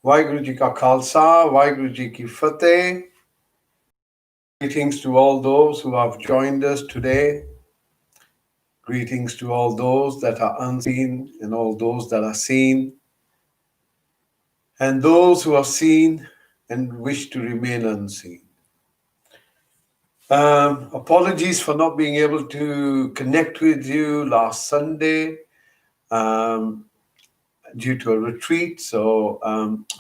Waheguru Ji Ka Khalsa, Waheguru Ji Ki Fateh. Greetings to all those who have joined us today. Greetings to all those that are unseen and all those that are seen, and those who are seen and wish to remain unseen. Apologies for not being able to connect with you last Sunday um, due to a retreat. So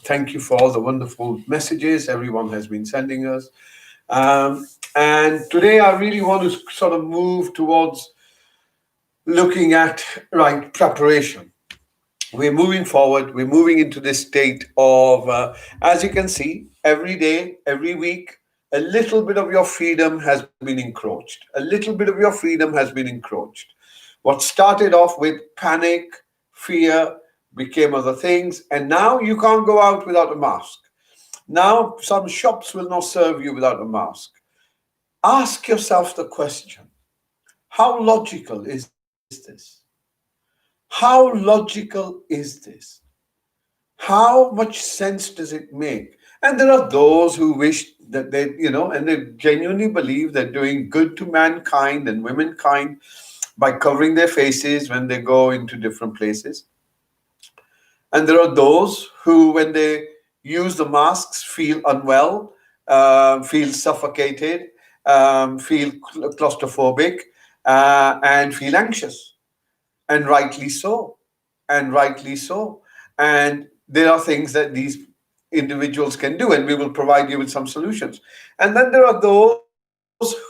thank you for all the wonderful messages everyone has been sending us. And today I really want to sort of move towards looking at preparation. We're moving forward. We're moving into this state of, as you can see, every day, every week, a little bit of your freedom has been encroached. A little bit of your freedom has been encroached. What started off with panic, fear, became other things, and now you can't go out without a mask. Now, some shops will not serve you without a mask. Ask yourself the question, how logical is this? How logical is this? How much sense does it make? And there are those who wish that and they genuinely believe they're doing good to mankind and womankind by covering their faces when they go into different places. And there are those who, when they use the masks, feel unwell, feel suffocated, feel claustrophobic, and feel anxious. And rightly so. And rightly so. And there are things that these individuals can do, and we will provide you with some solutions. And then there are those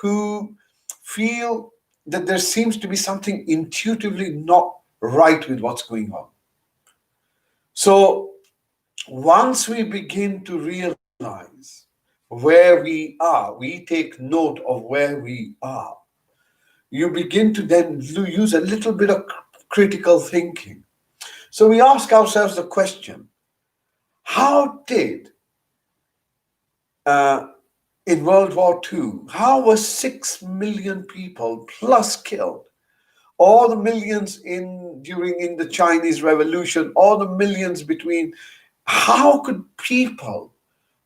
who feel that there seems to be something intuitively not right with what's going on. So once we begin to realize where we are, we take note of where we are, you begin to then use a little bit of critical thinking. So we ask ourselves the question, how did, uh, in World War II, how were 6 million people plus killed? All the millions in the Chinese Revolution, all the millions between, how could people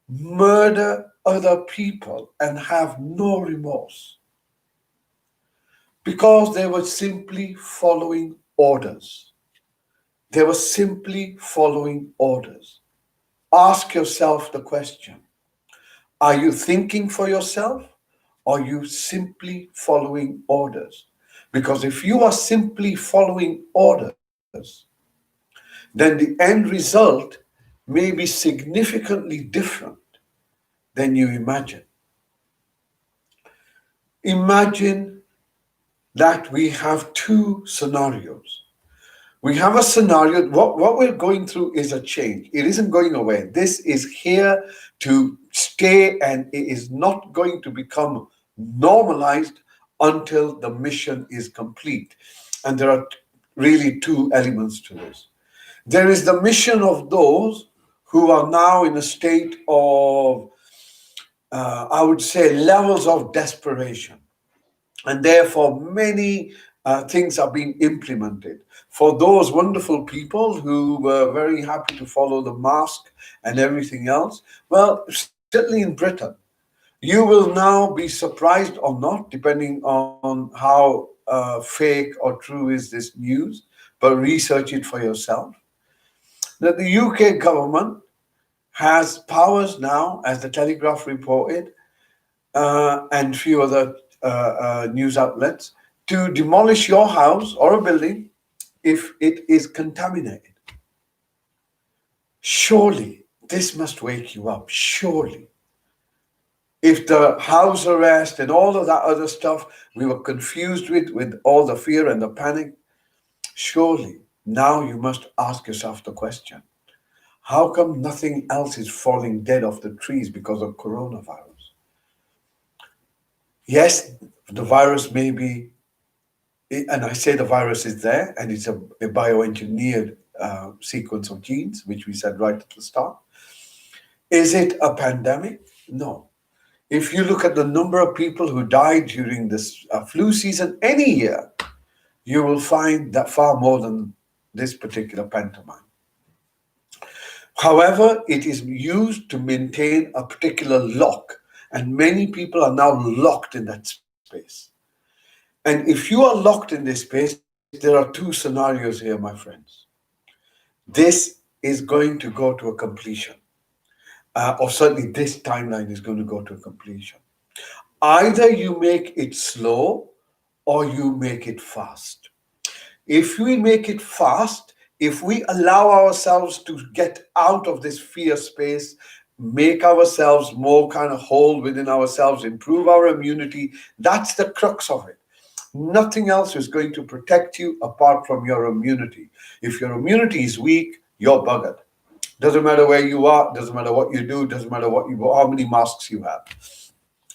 murder other people and have no remorse? Because they were simply following orders. They were simply following orders. Ask yourself the question, are you thinking for yourself or are you simply following orders? Because if you are simply following orders, then the end result may be significantly different than you imagine. Imagine that we have two scenarios. We have a scenario, what we're going through is a change. It isn't going away. This is here to stay, and it is not going to become normalized until the mission is complete. And there are really two elements to this. There is the mission of those who are now in a state of, I would say, levels of desperation. And therefore, many things are being implemented. For those wonderful people who were very happy to follow the mask and everything else, well, certainly in Britain, you will now be surprised or not, depending on how fake or true is this news, but research it for yourself, that the UK government has powers now, as the Telegraph reported, and few other news outlets, to demolish your house or a building if it is contaminated. Surely this must wake you up. Surely. If the house arrest and all of that other stuff we were confused with all the fear and the panic, surely now you must ask yourself the question, how come nothing else is falling dead off the trees because of coronavirus? Yes, the virus may be, and I say the virus is there, and it's a bioengineered sequence of genes, which we said right at the start. Is it a pandemic? No. If you look at the number of people who died during this flu season any year, you will find that far more than this particular pantomime. However, it is used to maintain a particular lock, and many people are now locked in that space. And if you are locked in this space, there are two scenarios here, my friends. This is going to go to a completion, or certainly this timeline is going to go to a completion. Either you make it slow or you make it fast. If we make it fast, if we allow ourselves to get out of this fear space, make ourselves more kind of whole within ourselves, improve our immunity, that's the crux of it. Nothing else is going to protect you apart from your immunity. If your immunity is weak, you're buggered. Doesn't matter where you are, doesn't matter what you do, doesn't matter how many masks you have,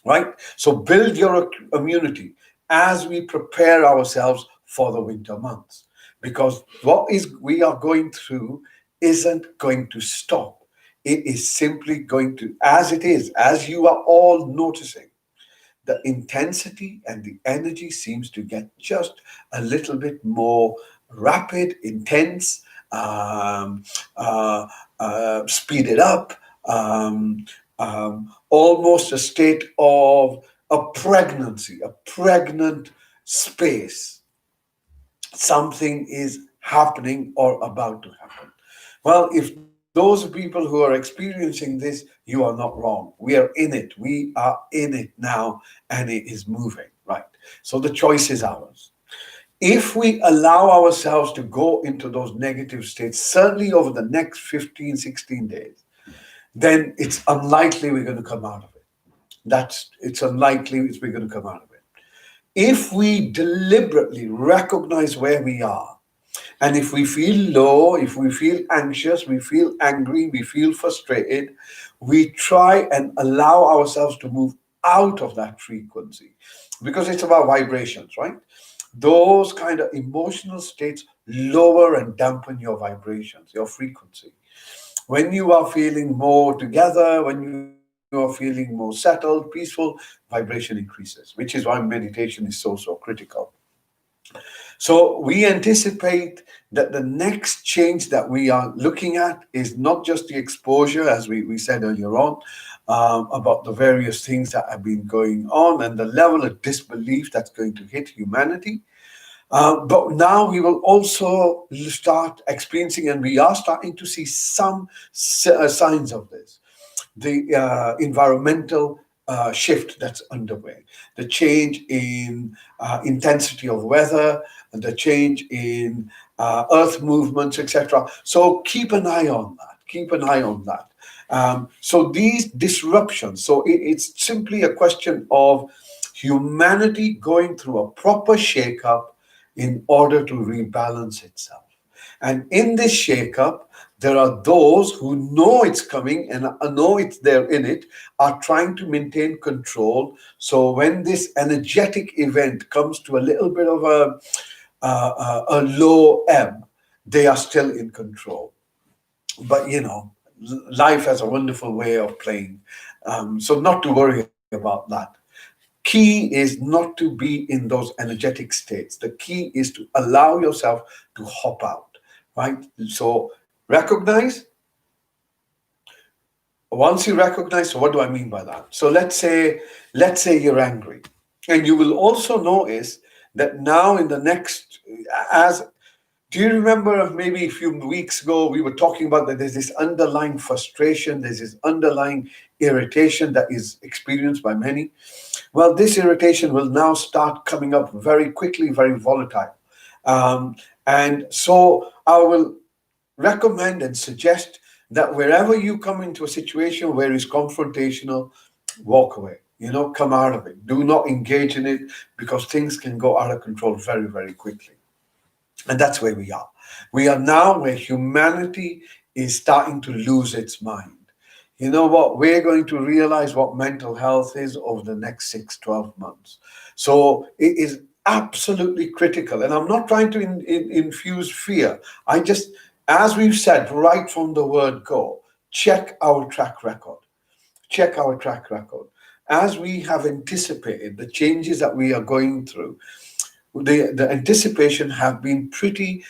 right? So build your immunity as we prepare ourselves for the winter months, because what is we are going through isn't going to stop. It is simply going to, as it is, as you are all noticing, the intensity and the energy seems to get just a little bit more rapid, intense, um, uh, speeded up, almost a state of a pregnancy, a pregnant space. Something is happening or about to happen. Well, if those people who are experiencing this, you are not wrong. We are in it. We are in it now, and it is moving, right? So the choice is ours. If we allow ourselves to go into those negative states, certainly over the next 15, 16 days, then it's unlikely we're going to come out of it. It's unlikely we're going to come out of it. If we deliberately recognize where we are, and if we feel low, if we feel anxious, we feel angry, we feel frustrated, we try and allow ourselves to move out of that frequency, because it's about vibrations, right? Those kind of emotional states lower and dampen your vibrations, your frequency. When you are feeling more together, when you are feeling more settled, peaceful, vibration increases, which is why meditation is so critical. So we anticipate that the next change that we are looking at is not just the exposure, as we said earlier on, about the various things that have been going on and the level of disbelief that's going to hit humanity. But now we will also start experiencing, and we are starting to see some signs of this, the environmental shift that's underway, the change in intensity of weather, and the change in earth movements, etc. So keep an eye on that. Keep an eye on that. So these disruptions, so it's simply a question of humanity going through a proper shakeup in order to rebalance itself. And in this shakeup, there are those who know it's coming and know it's there in it, are trying to maintain control. So when this energetic event comes to a little bit of a low ebb, they are still in control. But life has a wonderful way of playing. So not to worry about that. Key is not to be in those energetic states. The key is to allow yourself to hop out, right? So recognize. Once you recognize, so what do I mean by that? So let's say you're angry, and you will also notice that now in the next, as do you remember maybe a few weeks ago we were talking about that there's this underlying frustration, there's this underlying irritation that is experienced by many. Well, this irritation will now start coming up very quickly, very volatile. Um, and so I will recommend and suggest that wherever you come into a situation where it's confrontational, walk away. Come out of it. Do not engage in it, because things can go out of control very, very quickly. And that's where we are. We are now where humanity is starting to lose its mind. You know what? We're going to realize what mental health is over the next 6, 12 months. So it is absolutely critical. And I'm not trying to infuse fear. I just, as we've said right from the word go, check our track record. Check our track record. As we have anticipated the changes that we are going through, the anticipation have been pretty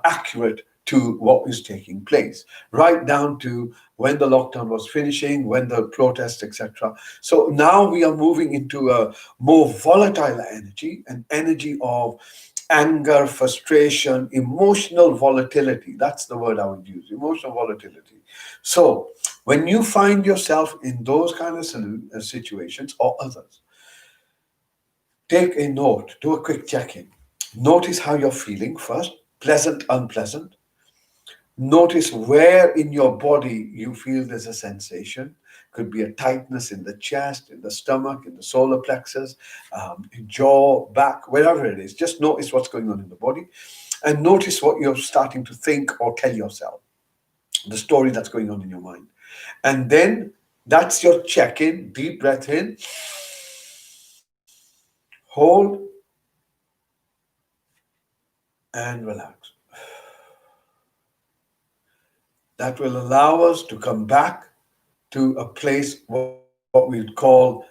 accurate to what is taking place, right down to when the lockdown was finishing, when the protests, etc. So now we are moving into a more volatile energy, an energy of anger, frustration, emotional volatility. That's the word I would use, emotional volatility. So when you find yourself in those kind of situations or others, take a note, do a quick check in. Notice how you're feeling first, pleasant, unpleasant. Notice where in your body you feel there's a sensation. Could be a tightness in the chest, in the stomach, in the solar plexus, in jaw, back, wherever it is. Just notice what's going on in the body and notice what you're starting to think or tell yourself, the story that's going on in your mind. And then that's your check in, deep breath in, hold, and relax. That will allow us to come back to a place, what we'd call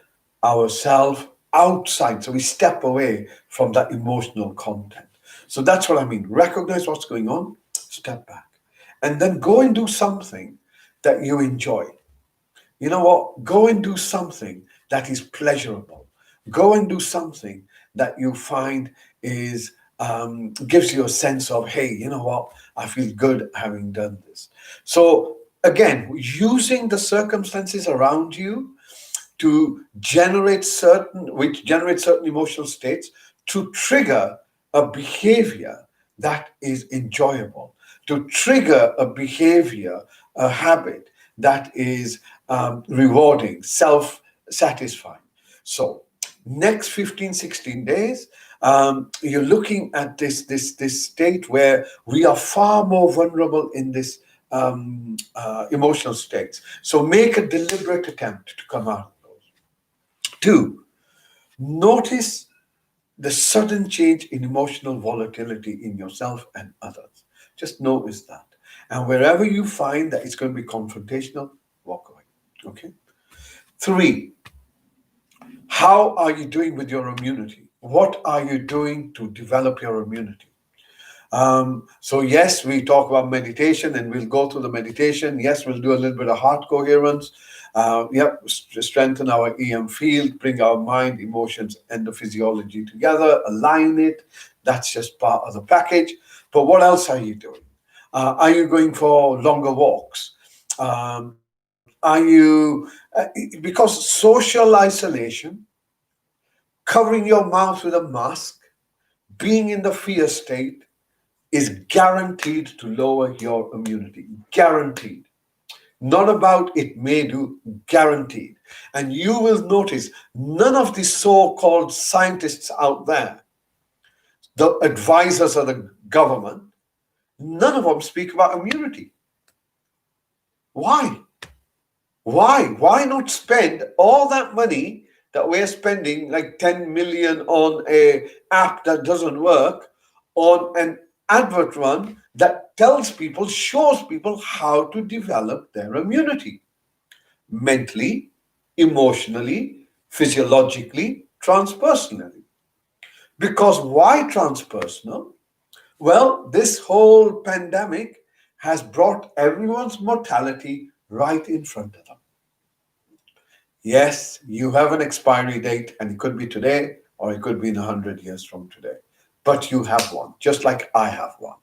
ourself outside. So we step away from that emotional content. So that's what I mean. Recognize what's going on, step back, and then go and do something that you enjoy. You know what? Go and do something that is pleasurable. Go and do something that you find is gives you a sense of, hey, you know what? I feel good having done this. So again, using the circumstances around you to generate certain emotional states to trigger a behavior that is enjoyable, to trigger a behavior, a habit that is rewarding, self-satisfying. So next 15, 16 days, you're looking at this state where we are far more vulnerable in this emotional states. So make a deliberate attempt to come out. Two, notice the sudden change in emotional volatility in yourself and others. Just notice that. And wherever you find that it's going to be confrontational, walk away. Okay? Three, how are you doing with your immunity? What are you doing to develop your immunity? So yes, we talk about meditation and we'll go through the meditation. Yes, we'll do a little bit of heart coherence. Strengthen our EM field, bring our mind, emotions, and the physiology together, align it. That's just part of the package. But what else are you doing? Are you going for longer walks? Are you, because social isolation, covering your mouth with a mask, being in the fear state, is guaranteed to lower your immunity. Guaranteed. Not about it may do, guaranteed. And you will notice none of the so-called scientists out there, the advisors of the government, none of them speak about immunity. Why? Why? Why not spend all that money that we're spending, like 10 million on a app that doesn't work, on an advert run that tells people, shows people how to develop their immunity mentally, emotionally, physiologically, transpersonally. Because why transpersonal? Well, this whole pandemic has brought everyone's mortality right in front of them. Yes, you have an expiry date, and it could be today or it could be in 100 years from today. But you have one, just like I have one.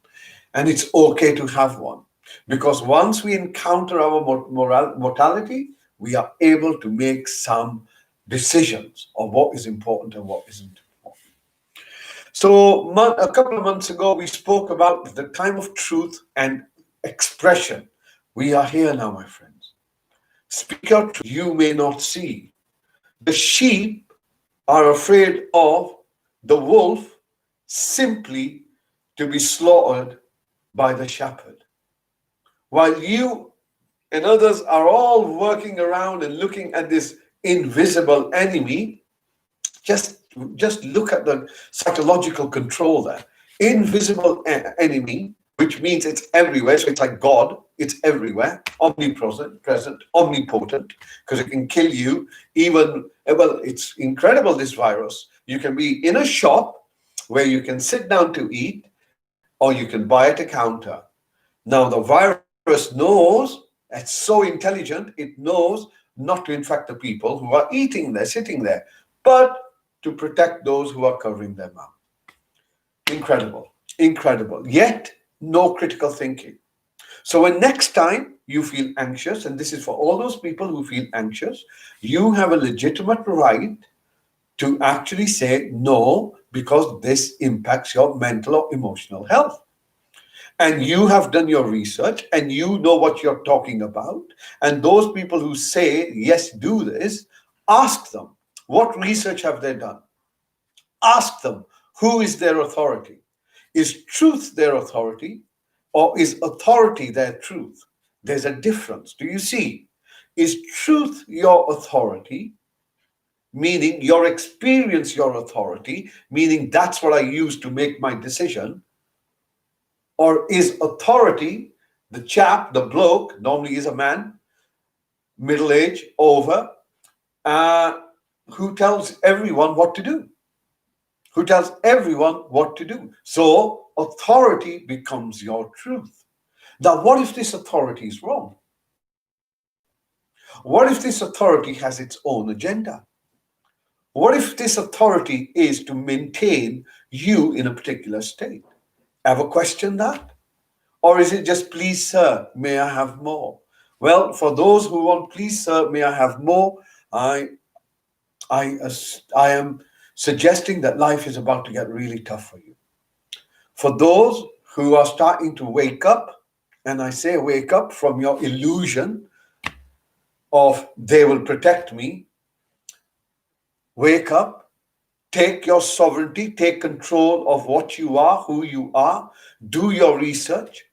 And it's okay to have one. Because once we encounter our mortality, we are able to make some decisions on what is important and what isn't important. So, a couple of months ago, we spoke about the time of truth and expression. We are here now, my friends. Speak out truth you may not see. The sheep are afraid of the wolf simply to be slaughtered by the shepherd. While you and others are all working around and looking at this invisible enemy, just just look at the psychological control there. Invisible enemy, which means it's everywhere. So it's like God, it's everywhere, omnipresent, present, omnipotent, because it can kill you. Even, well, it's incredible, this virus. You can be in a shop where you can sit down to eat, or you can buy at a counter. Now, the virus knows, it's so intelligent, it knows not to infect the people who are eating there, sitting there, but to protect those who are covering their mouth. Incredible, incredible. Yet, no critical thinking. So, when next time you feel anxious, and this is for all those people who feel anxious, you have a legitimate right to actually say no because this impacts your mental or emotional health. And you have done your research and you know what you're talking about. And those people who say, yes, do this, ask them, what research have they done? Ask them, who is their authority? Is truth their authority or is authority their truth? There's a difference. Do you see? Is truth your authority, meaning your experience, your authority, meaning that's what I use to make my decision? Or is authority the chap, the bloke, normally is a man, middle age, over, uh, who tells everyone what to do? Who tells everyone what to do? So authority becomes your truth. Now, what if this authority is wrong? What if this authority has its own agenda? What if this authority is to maintain you in a particular state? Ever question that? Or is it just, please, sir, may I have more? Well, for those who want, please, sir, may I have more, I, I am suggesting that life is about to get really tough for you. For those who are starting to wake up, and I say wake up from your illusion of they will protect me, wake up, take your sovereignty, take control of what you are, who you are, do your research.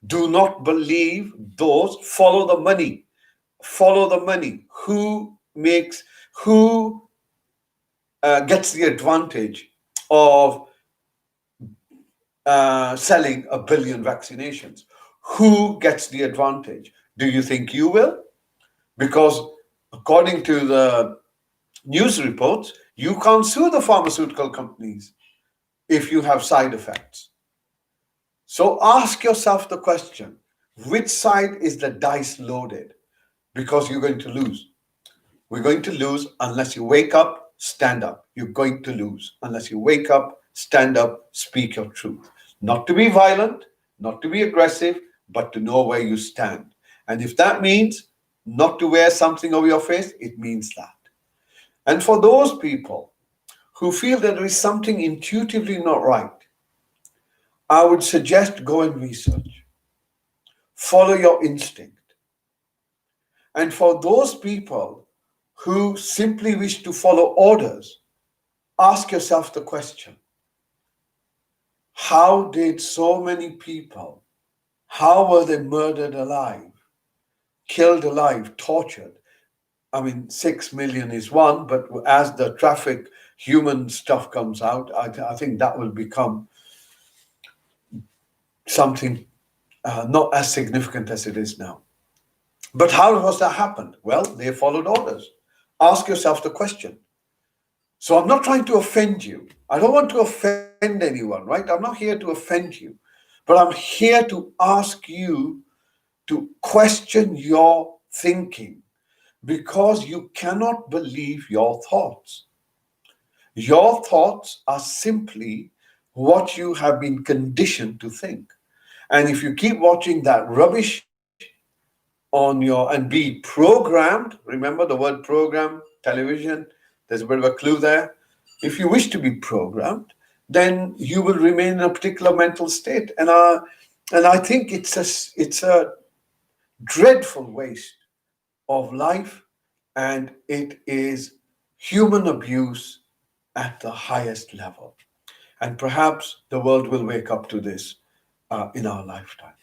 Do not believe those, follow the money. Follow the money. Who gets the advantage of selling 1 billion vaccinations? Who gets the advantage? Do you think you will? Because according to the news reports, you can't sue the pharmaceutical companies if you have side effects. So ask yourself the question, which side is the dice loaded? Because you're going to lose. We're going to lose unless you wake up, stand up. You're going to lose unless you wake up, stand up, speak your truth. Not to be violent, not to be aggressive, but to know where you stand. And if that means not to wear something over your face, it means that. And for those people who feel that there is something intuitively not right, I would suggest go and research. Follow your instinct. And for those people who simply wish to follow orders, ask yourself the question, how did so many people, how were they murdered alive, killed alive, tortured? I mean, 6 million is one, but as the traffic human stuff comes out, I think that will become something not as significant as it is now. But how was that happened? Well, they followed orders. Ask yourself the question. So I'm not trying to offend you. I don't want to offend anyone, right? I'm not here to offend you. But I'm here to ask you to question your thinking because you cannot believe your thoughts. Your thoughts are simply what you have been conditioned to think. And if you keep watching that rubbish on your and be programmed, remember the word program, television, there's a bit of a clue there. If you wish to be programmed, then you will remain in a particular mental state. And I think it's a dreadful waste of life, and it is human abuse at the highest level. And perhaps the world will wake up to this in our lifetime.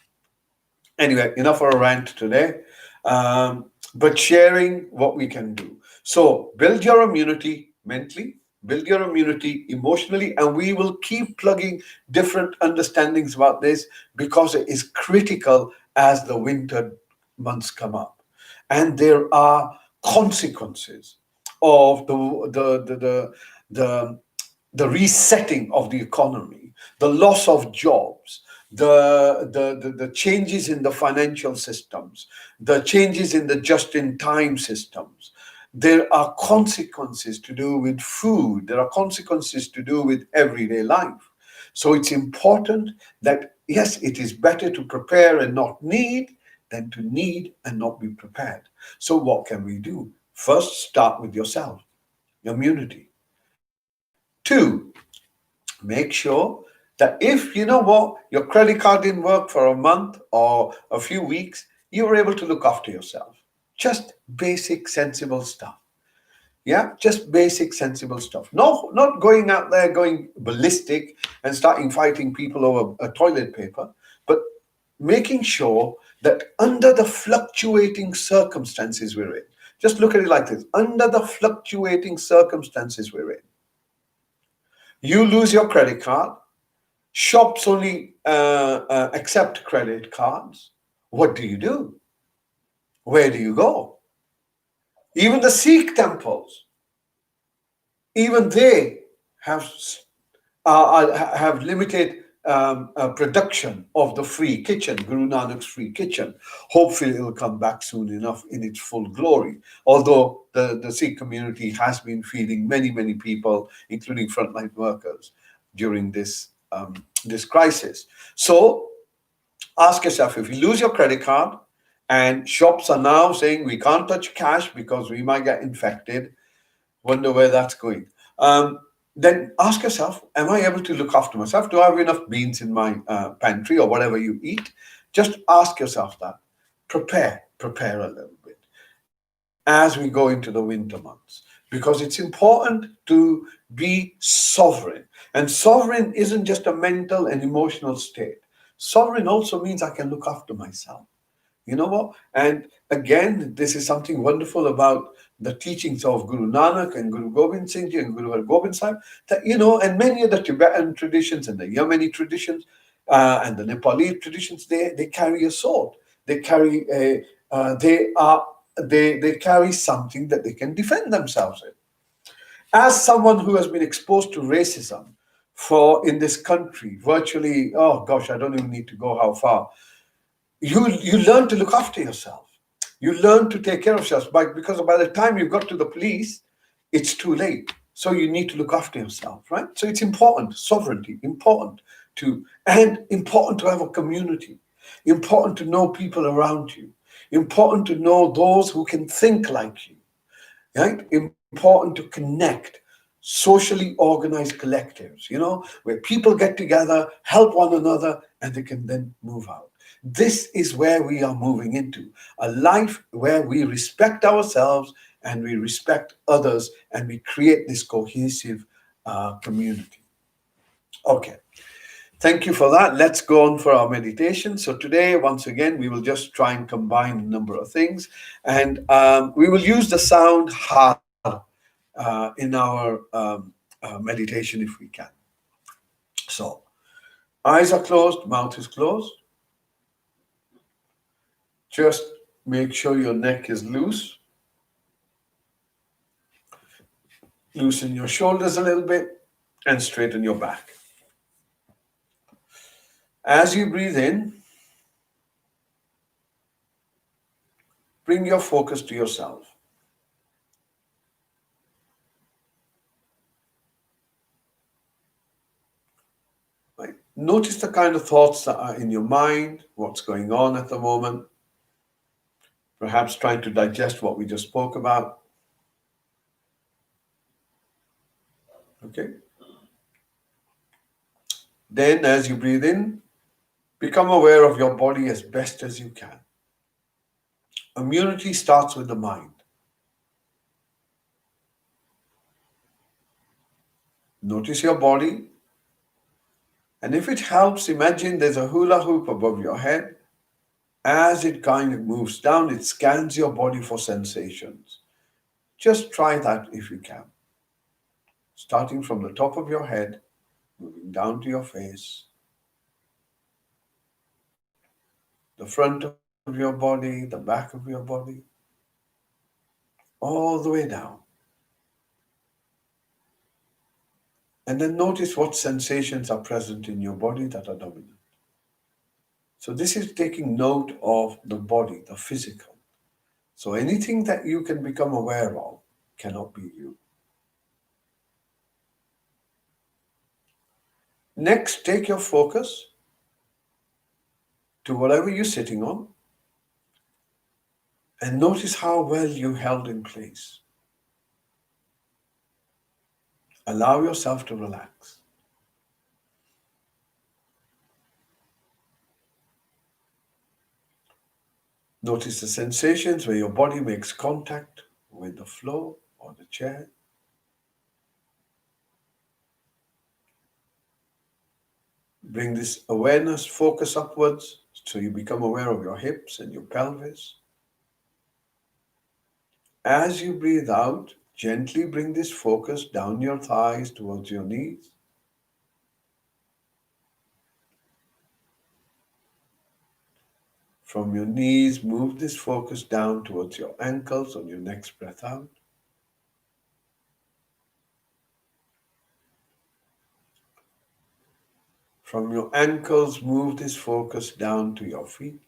Anyway, enough for a rant today, but sharing what we can do. So build your immunity mentally, build your immunity emotionally, and we will keep plugging different understandings about this because it is critical as the winter months come up. And there are consequences of the resetting of the economy, the loss of jobs, the changes in the financial systems, the changes in the just-in-time systems. There are consequences to do with food. There are consequences to do with everyday life. So it's important that, yes, it is better to prepare and not need than to need and not be prepared. So what can we do? First, start with yourself, immunity. Two, make sure that if you know what, your credit card didn't work for a month or a few weeks, you were able to look after yourself. Just basic, sensible stuff. Yeah, just basic, sensible stuff. No, not going out there going ballistic and starting fighting people over a toilet paper, but making sure that under the fluctuating circumstances we're in, just look at it like this: under the fluctuating circumstances we're in, you lose your credit card. Shops only accept credit cards. What do you do? Where do you go? Even the Sikh temples, even they have have limited production of the free kitchen, Guru Nanak's free kitchen. Hopefully, it will come back soon enough in its full glory. Although the Sikh community has been feeding many, many people, including frontline workers, during this crisis. So ask yourself, if you lose your credit card and shops are now saying we can't touch cash because we might get infected, wonder where that's going. Then ask yourself, am I able to look after myself? Do I have enough beans in my pantry or whatever you eat? Just ask yourself that. Prepare a little bit as we go into the winter months, because it's important to be sovereign. And sovereign isn't just a mental and emotional state. Sovereign also means I can look after myself. You know what? And again, this is something wonderful about the teachings of Guru Nanak and Guru Gobind Singh Ji and Guru Har Gobind Sahib, that, and many of the Tibetan traditions and the Yemeni traditions and the Nepali traditions, they carry a sword. They carry they carry something that they can defend themselves in. As someone who has been exposed to racism for in this country, virtually, oh gosh, I don't even need to go how far. You learn to look after yourself. You learn to take care of yourself, because by the time you've got to the police, it's too late. So you need to look after yourself, right? So it's important, sovereignty, important to have a community, important to know people around you, important to know those who can think like you, right? Important to connect. Socially organized collectives, where people get together, help one another, and they can then move out. This is where we are moving into a life where we respect ourselves and we respect others, and we create this cohesive community. Okay. Thank you for that. Let's go on for our meditation. So today, once again, we will just try and combine a number of things, and we will use the sound har in our meditation if we can. So, eyes are closed, mouth is closed. Just make sure your neck is loose. Loosen your shoulders a little bit and straighten your back. As you breathe in, bring your focus to yourself. Right? Notice the kind of thoughts that are in your mind, what's going on at the moment, perhaps trying to digest what we just spoke about. Okay? Then, as you breathe in, become aware of your body as best as you can. Immunity starts with the mind. Notice your body, and if it helps, imagine there's a hula hoop above your head. As it kind of moves down, it scans your body for sensations. Just try that if you can. Starting from the top of your head, moving down to your face, the front of your body, the back of your body, all the way down. And then notice what sensations are present in your body that are dominant. So this is taking note of the body, the physical. So anything that you can become aware of cannot be you. Next, take your focus to whatever you're sitting on and notice how well you held in place. Allow yourself to relax. Notice the sensations where your body makes contact with the floor or the chair. Bring this awareness, focus upwards so you become aware of your hips and your pelvis. As you breathe out, gently bring this focus down your thighs towards your knees. From your knees, move this focus down towards your ankles on your next breath out. From your ankles, move this focus down to your feet.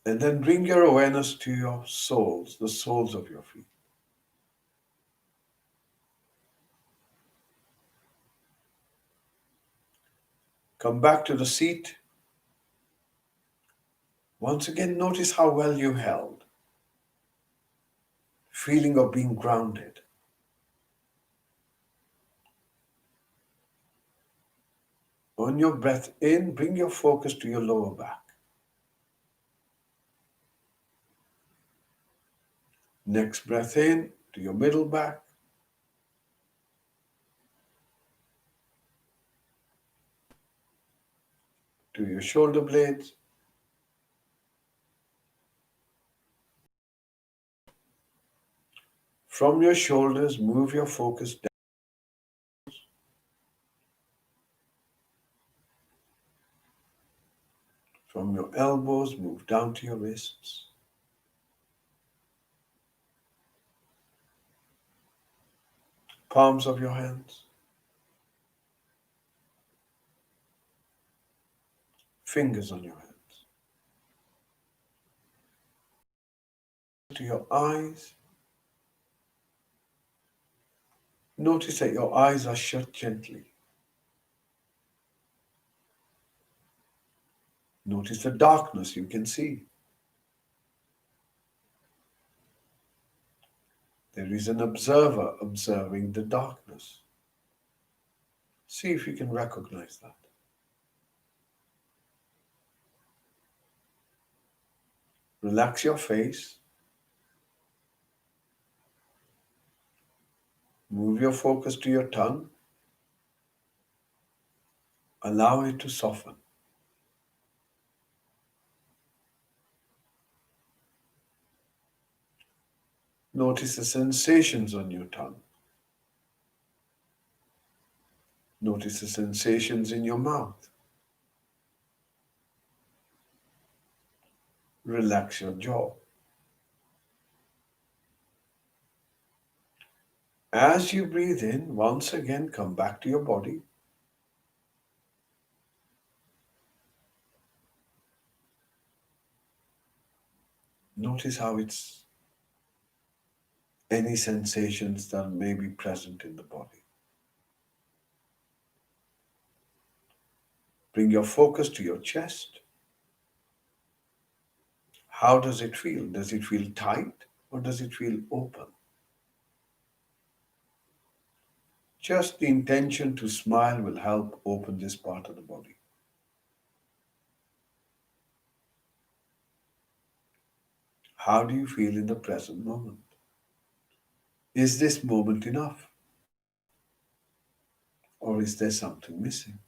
And then bring your awareness to your soles, the soles of your feet. Come back to the seat. Once again, notice how well you held. Feeling of being grounded. On your breath in, bring your focus to your lower back. Next breath in to your middle back. To your shoulder blades. From your shoulders, move your focus down. From your elbows, move down to your wrists. Palms of your hands. Fingers on your hands. To your eyes. Notice that your eyes are shut gently. Notice the darkness you can see. There is an observer observing the darkness. See if you can recognize that. Relax your face. Move your focus to your tongue. Allow it to soften. Notice the sensations on your tongue. Notice the sensations in your mouth. Relax your jaw. As you breathe in, once again come back to your body. Notice how it's any sensations that may be present in the body. Bring your focus to your chest. How does it feel? Does it feel tight or does it feel open? Just the intention to smile will help open this part of the body. How do you feel in the present moment? Is this moment enough? Or is there something missing?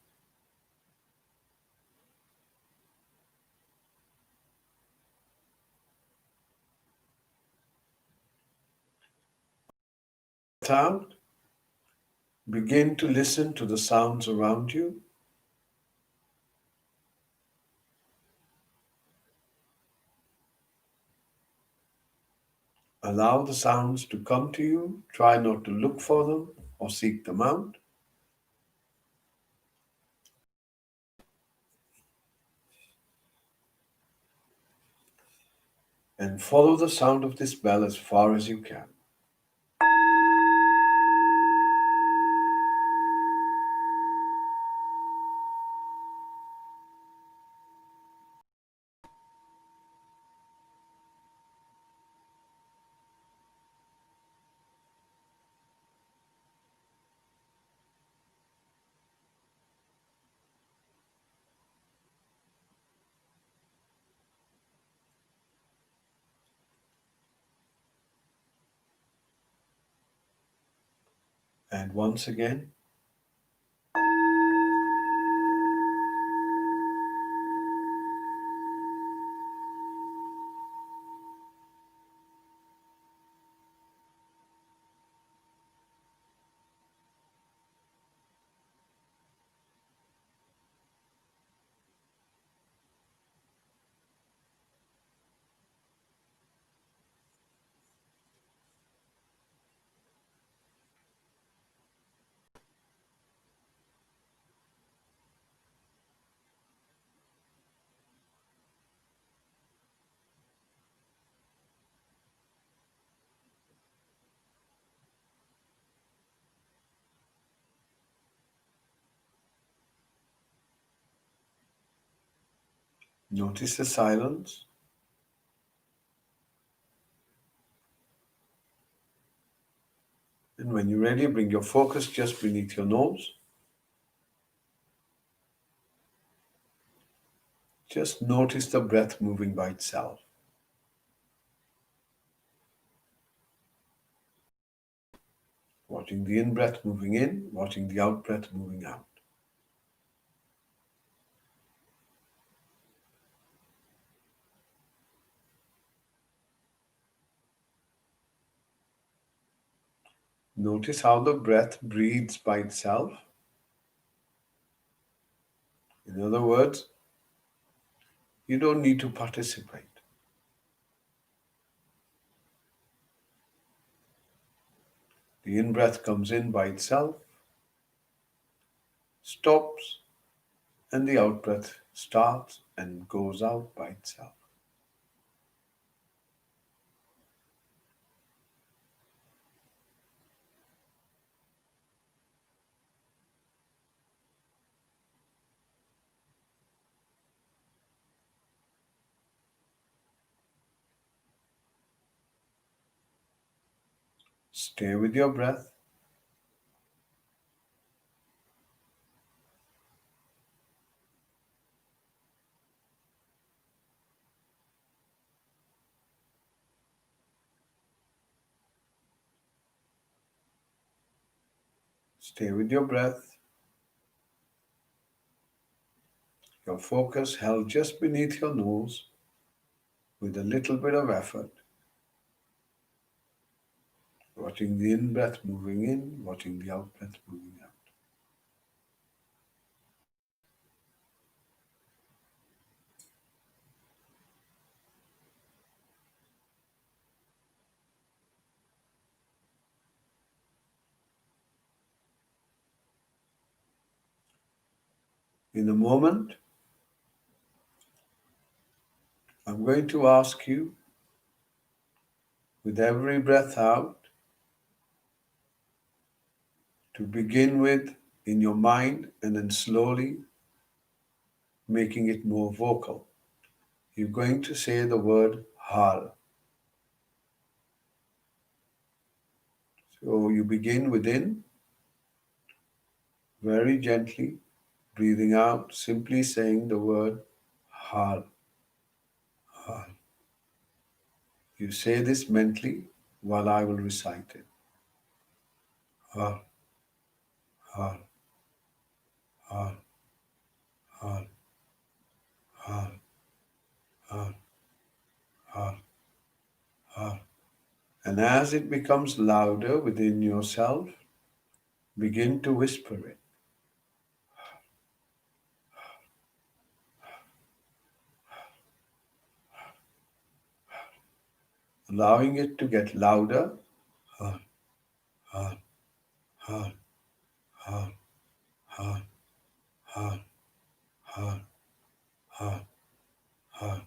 Out. Begin to listen to the sounds around you. Allow the sounds to come to you. Try not to look for them or seek them out. and follow the sound of this bell as far as you can. And once again, notice the silence. And when you're ready, bring your focus just beneath your nose. Just notice the breath moving by itself. Watching the in-breath moving in, watching the out-breath moving out. Notice how the breath breathes by itself. In other words, you don't need to participate. The in-breath comes in by itself, stops, and the out-breath starts and goes out by itself. Stay with your breath. Stay with your breath. Your focus held just beneath your nose with a little bit of effort. Watching the in-breath moving in, watching the out-breath moving out. In a moment, I'm going to ask you, with every breath out, to begin with in your mind and then slowly making it more vocal. You're going to say the word har. So you begin within, very gently, breathing out, simply saying the word har, har. You say this mentally while I will recite it. Har, har, har, har, har, har, har, har. And as it becomes louder within yourself, begin to whisper it. Allowing it to get louder. Har, har, har, har, har, har, har, har, har.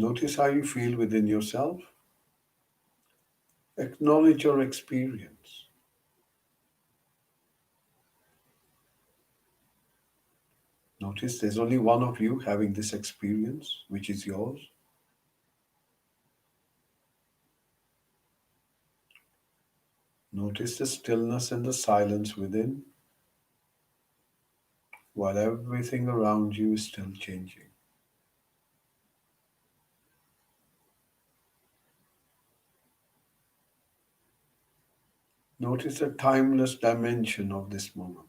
Notice how you feel within yourself. Acknowledge your experience. Notice there's only one of you having this experience, which is yours. Notice the stillness and the silence within, while everything around you is still changing. Notice the timeless dimension of this moment.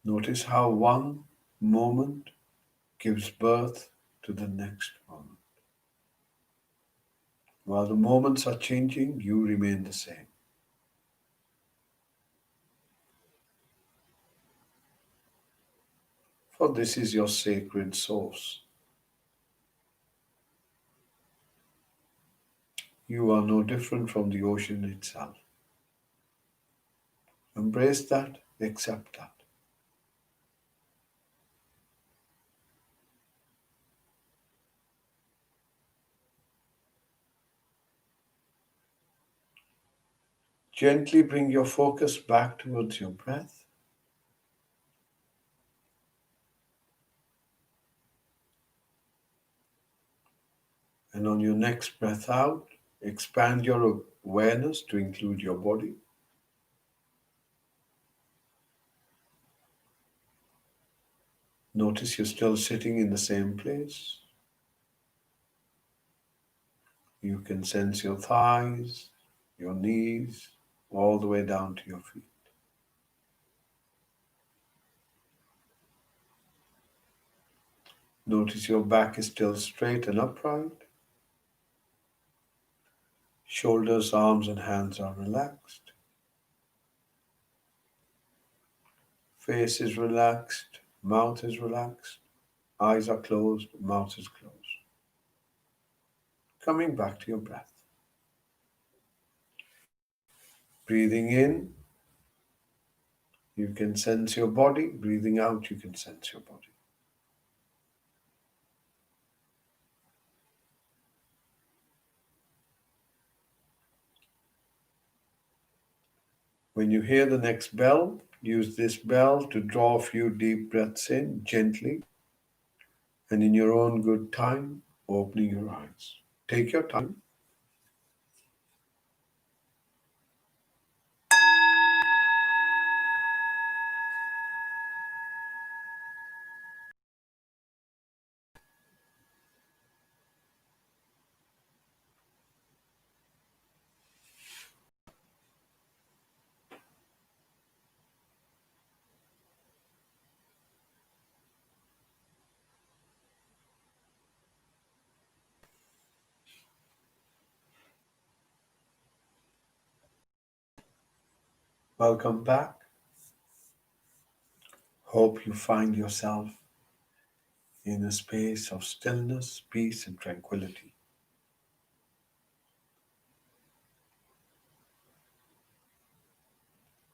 Notice how one moment gives birth to the next moment. While the moments are changing, you remain the same. For this is your sacred source. You are no different from the ocean itself. Embrace that, accept that. Gently bring your focus back towards your breath. And on your next breath out, expand your awareness to include your body. Notice you're still sitting in the same place. You can sense your thighs, your knees, all the way down to your feet. Notice your back is still straight and upright. Shoulders, arms, and hands are relaxed. Face is relaxed, mouth is relaxed, eyes are closed, mouth is closed. Coming back to your breath. Breathing in, you can sense your body. Breathing out, you can sense your body. When you hear the next bell, use this bell to draw a few deep breaths in gently and in your own good time, opening your eyes. Take your time. Welcome back. Hope you find yourself in a space of stillness, peace, and tranquility.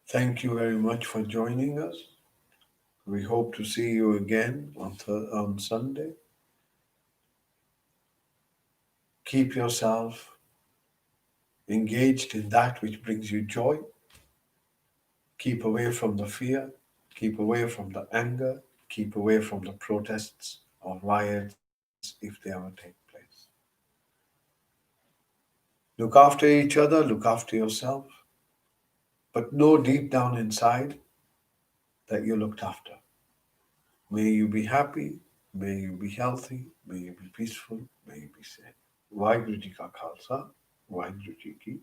Thank you very much for joining us. We hope to see you again on Sunday. Keep yourself engaged in that which brings you joy. Keep away from the fear. Keep away from the anger. Keep away from the protests or riots if they ever take place. Look after each other, look after yourself, but know deep down inside that you're looked after. May you be happy, may you be healthy, may you be peaceful, may you be safe. Waheguru ji ਕਾ ਖਾਲਸਾ, ਵਾਹਿਗੁਰੂ ਜੀ ਕੀ